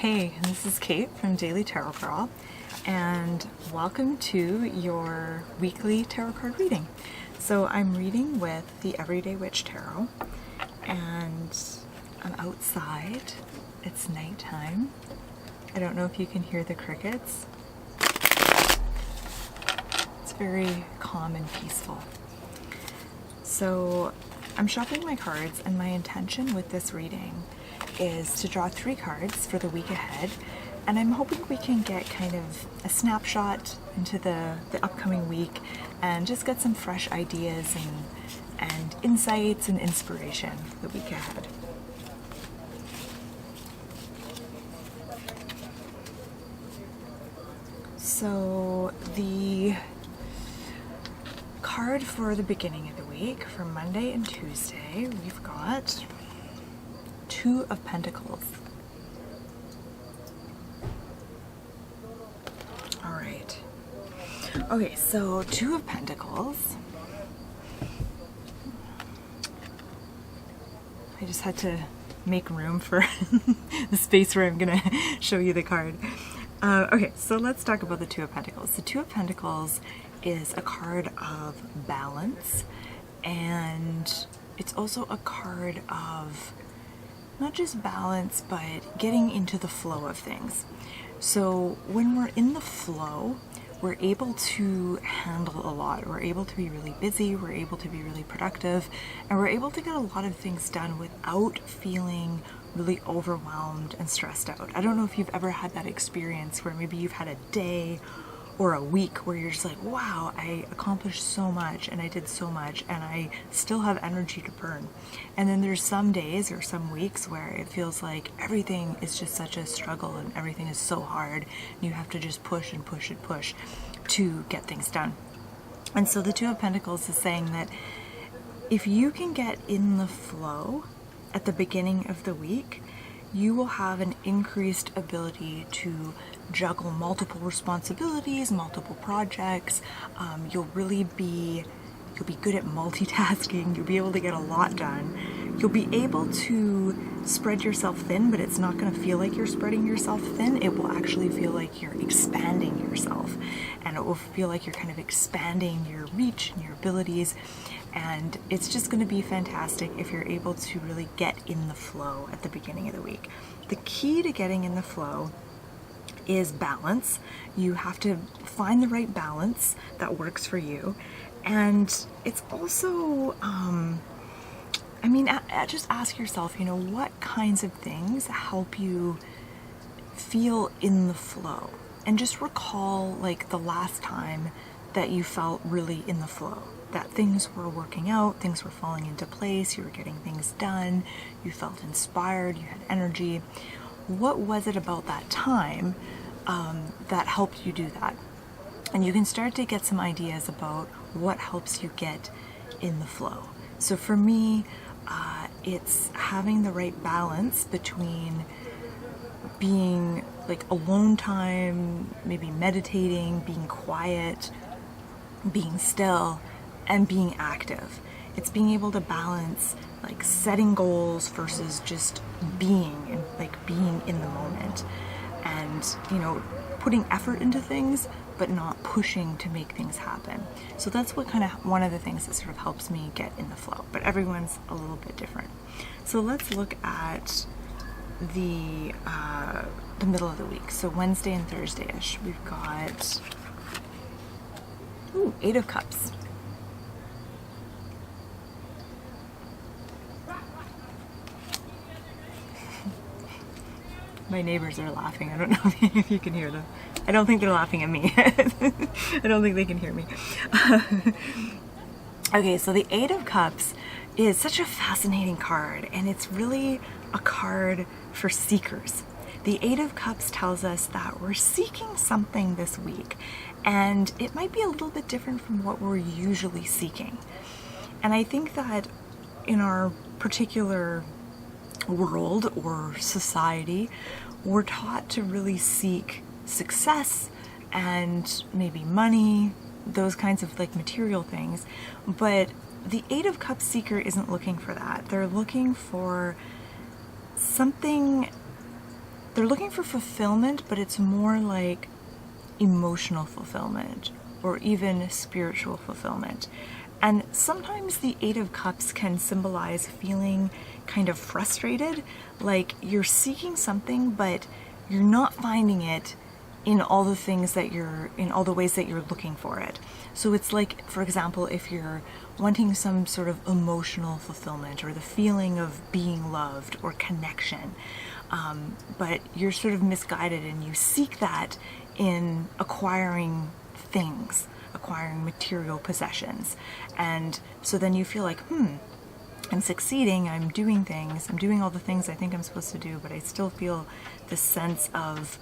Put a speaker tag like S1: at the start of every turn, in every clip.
S1: Hey, this is Kate from Daily Tarot Girl, and welcome to your weekly tarot card reading. So I'm reading with the Everyday Witch Tarot, and I'm outside. It's nighttime. I don't know if you can hear the crickets. It's very calm and peaceful. So I'm shuffling my cards, and my intention with this reading is to draw 3 cards for the week ahead, and I'm hoping we can get kind of a snapshot into the upcoming week and just get some fresh ideas and insights and inspiration the week ahead. So the card for the beginning of the week, for Monday and Tuesday, we've got 2 of Pentacles. All right. Okay, so 2 of Pentacles. I just had to make room for the space where I'm gonna show you the card. Okay, so let's talk about the 2 of Pentacles. The 2 of Pentacles is a card of balance, and it's also a card of not just balance, but getting into the flow of things. So when we're in the flow, we're able to handle a lot. We're able to be really busy, we're able to be really productive, and we're able to get a lot of things done without feeling really overwhelmed and stressed out. I don't know if you've ever had that experience where maybe you've had a day or a week where you're just like, wow, I accomplished so much and I did so much and I still have energy to burn. And then there's some days or some weeks where it feels like everything is just such a struggle and everything is so hard and you have to just push and push and push to get things done. And so the 2 of Pentacles is saying that if you can get in the flow at the beginning of the week, you will have an increased ability to juggle multiple responsibilities, multiple projects. You'll be good at multitasking. You'll be able to get a lot done. You'll be able to spread yourself thin, but it's not going to feel like you're spreading yourself thin. It will actually feel like you're expanding yourself, and it will feel like you're kind of expanding your reach and your abilities. And it's just going to be fantastic if you're able to really get in the flow at the beginning of the week. The key to getting in the flow is balance. You have to find the right balance that works for you. And it's also, just ask yourself, what kinds of things help you feel in the flow? And just recall like the last time that you felt really in the flow, that things were working out, things were falling into place, you were getting things done, you felt inspired, you had energy. What was it about that time that helped you do that? And you can start to get some ideas about what helps you get in the flow. So for me, it's having the right balance between being like alone time, maybe meditating, being quiet, being still, and being active. It's being able to balance like setting goals versus just being in the moment, and putting effort into things but not pushing to make things happen. So that's what one of the things that sort of helps me get in the flow, but everyone's a little bit different. So let's look at the middle of the week. So Wednesday and Thursday-ish, we've got 8 of Cups. My neighbors are laughing. I don't know if you can hear them. I don't think they're laughing at me. I don't think they can hear me. Okay, so the 8 of Cups is such a fascinating card, and it's really a card for seekers. The 8 of Cups tells us that we're seeking something this week, and it might be a little bit different from what we're usually seeking. And I think that in our particular world or society, we're taught to really seek success and maybe money, those kinds of like material things. But the 8 of Cups seeker isn't looking for that. They're looking for something they're looking for fulfillment, but it's more like emotional fulfillment or even spiritual fulfillment. And sometimes the Eight of Cups can symbolize feeling kind of frustrated, like you're seeking something, but you're not finding it in all the things that in all the ways that you're looking for it. So it's like, for example, if you're wanting some sort of emotional fulfillment or the feeling of being loved or connection, but you're sort of misguided and you seek that in acquiring things, acquiring material possessions. And so then you feel like, I'm succeeding, I'm doing things, I'm doing all the things I think I'm supposed to do, but I still feel this sense of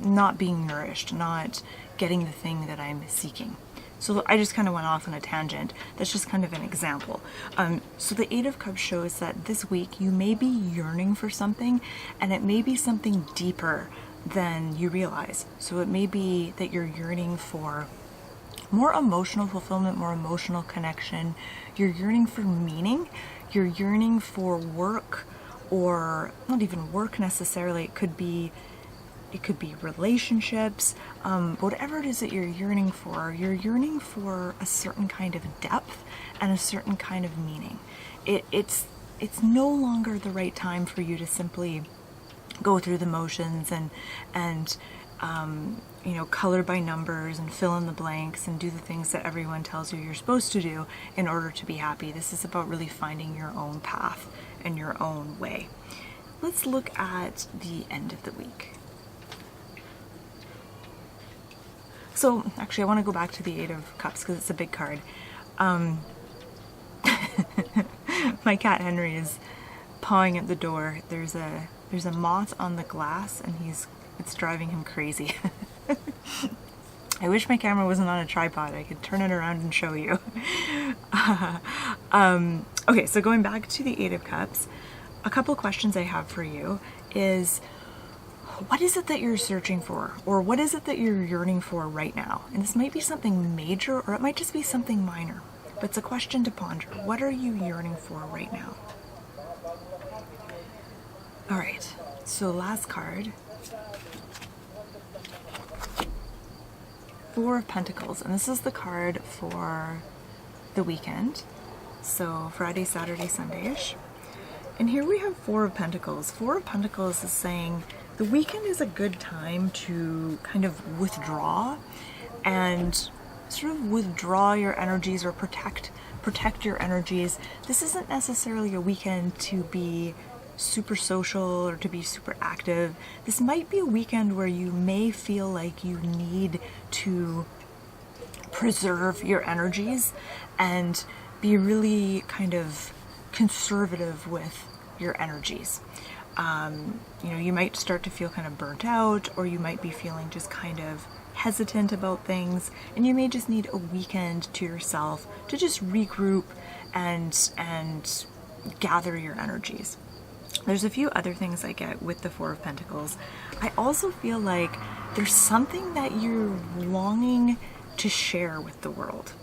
S1: not being nourished, not getting the thing that I'm seeking. So I just kind of went off on a tangent. That's just kind of an example. So the Eight of Cups shows that this week you may be yearning for something, and it may be something deeper than you realize. So it may be that you're yearning for more emotional fulfillment, more emotional connection. You're yearning for meaning. You're yearning for work, or not even work necessarily. It could be relationships, whatever it is that you're yearning for a certain kind of depth and a certain kind of meaning. It's no longer the right time for you to simply go through the motions and color by numbers and fill in the blanks and do the things that everyone tells you you're supposed to do in order to be happy. This is about really finding your own path and your own way. Let's look at the end of the week. So actually I want to go back to the Eight of Cups because it's a big card. My cat Henry is pawing at the door. There's a moth on the glass and it's driving him crazy. I wish my camera wasn't on a tripod. I could turn it around and show you. Okay, so going back to the Eight of Cups, a couple questions I have for you is, what is it that you're searching for? Or what is it that you're yearning for right now? And this might be something major, or it might just be something minor. But it's a question to ponder. What are you yearning for right now? All right, so last card. Four of Pentacles, and this is the card for the weekend. So Friday, Saturday, Sunday-ish. And here we have Four of Pentacles. Four of Pentacles is saying the weekend is a good time to kind of withdraw and sort of withdraw your energies or protect your energies. This isn't necessarily a weekend to be super social or to be super active. This might be a weekend where you may feel like you need to preserve your energies and be really kind of conservative with your energies. You might start to feel kind of burnt out, or you might be feeling just kind of hesitant about things, and you may just need a weekend to yourself to just regroup and gather your energies. There's a few other things I get with the Four of Pentacles. I also feel like there's something that you're longing to share with the world,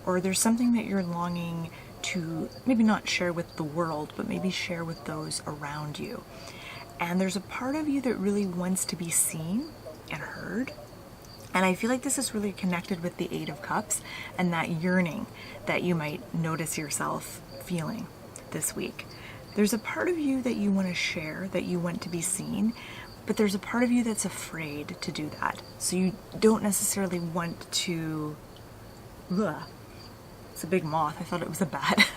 S1: or there's something that you're longing to maybe not share with the world, but maybe share with those around you. And there's a part of you that really wants to be seen and heard. And I feel like this is really connected with the Eight of Cups and that yearning that you might notice yourself feeling this week. There's a part of you that you want to share, that you want to be seen, but there's a part of you that's afraid to do that. So you don't necessarily want to... Ugh. It's a big moth. I thought it was a bat.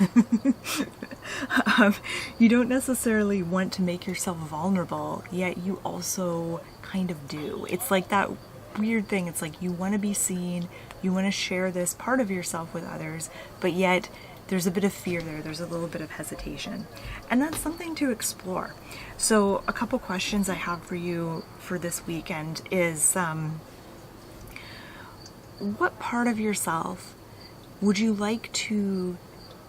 S1: You don't necessarily want to make yourself vulnerable, yet you also kind of do. It's like that weird thing. It's like you want to be seen, you want to share this part of yourself with others, but yet there's a bit of fear there. There's a little bit of hesitation. And that's something to explore. So a couple questions I have for you for this weekend is, what part of yourself would you like to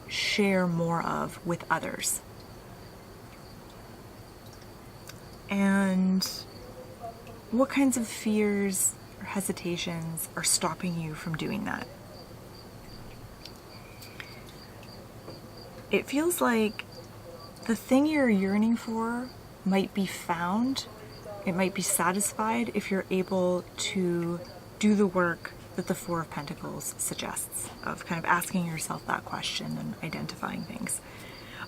S1: share more of with others? And what kinds of fears or hesitations are stopping you from doing that? It feels like the thing you're yearning for might be found, it might be satisfied if you're able to do the work that the Four of Pentacles suggests, of kind of asking yourself that question and identifying things.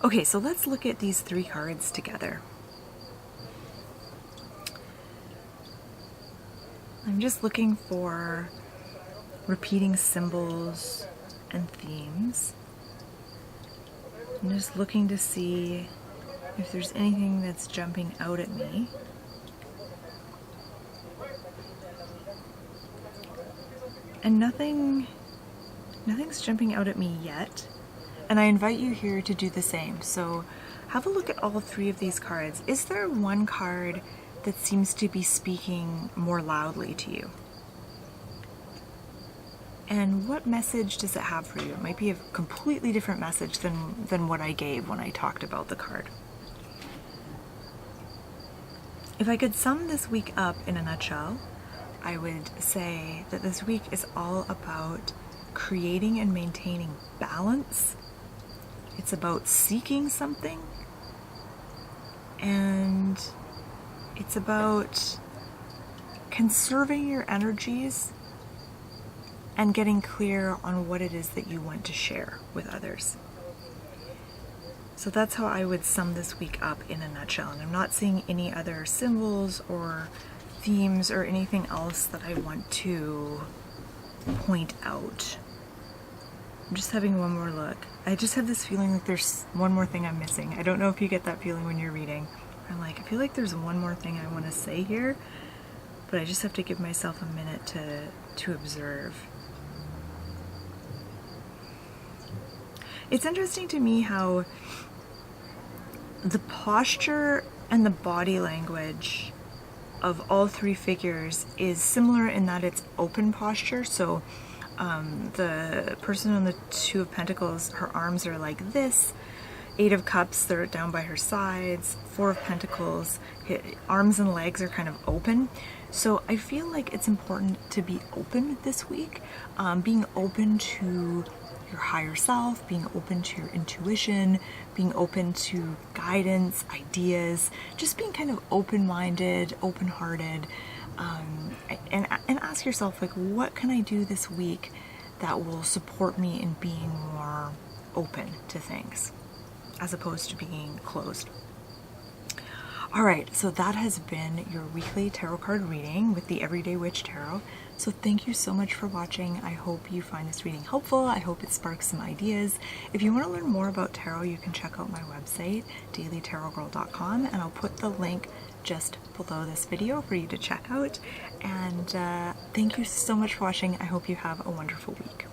S1: Okay, so let's look at these three cards together. I'm just looking for repeating symbols and themes. I'm just looking to see if there's anything that's jumping out at me. And nothing's jumping out at me yet. And I invite you here to do the same. So have a look at all three of these cards. Is there one card that seems to be speaking more loudly to you? And what message does it have for you? It might be a completely different message than what I gave when I talked about the card. If I could sum this week up in a nutshell, I would say that this week is all about creating and maintaining balance. It's about seeking something, and it's about conserving your energies and getting clear on what it is that you want to share with others. So that's how I would sum this week up in a nutshell. And I'm not seeing any other symbols or themes or anything else that I want to point out. I'm just having one more look. I just have this feeling like there's one more thing I'm missing. I don't know if you get that feeling when you're reading. I'm like, I feel like there's one more thing I want to say here, but I just have to give myself a minute to observe. It's interesting to me how the posture and the body language of all three figures is similar in that it's open posture. So the person on the Two of Pentacles, her arms are like this. Eight of Cups, they're down by her sides. Four of Pentacles, arms and legs are kind of open. So I feel like it's important to be open this week, being open to your higher self, being open to your intuition, being open to guidance, ideas, just being kind of open-minded, open-hearted, and ask yourself, like, what can I do this week that will support me in being more open to things as opposed to being closed. All right, so that has been your weekly tarot card reading with the Everyday Witch Tarot. So thank you so much for watching. I hope you find this reading helpful. I hope it sparks some ideas. If you want to learn more about tarot, you can check out my website, dailytarotgirl.com, and I'll put the link just below this video for you to check out. And thank you so much for watching. I hope you have a wonderful week.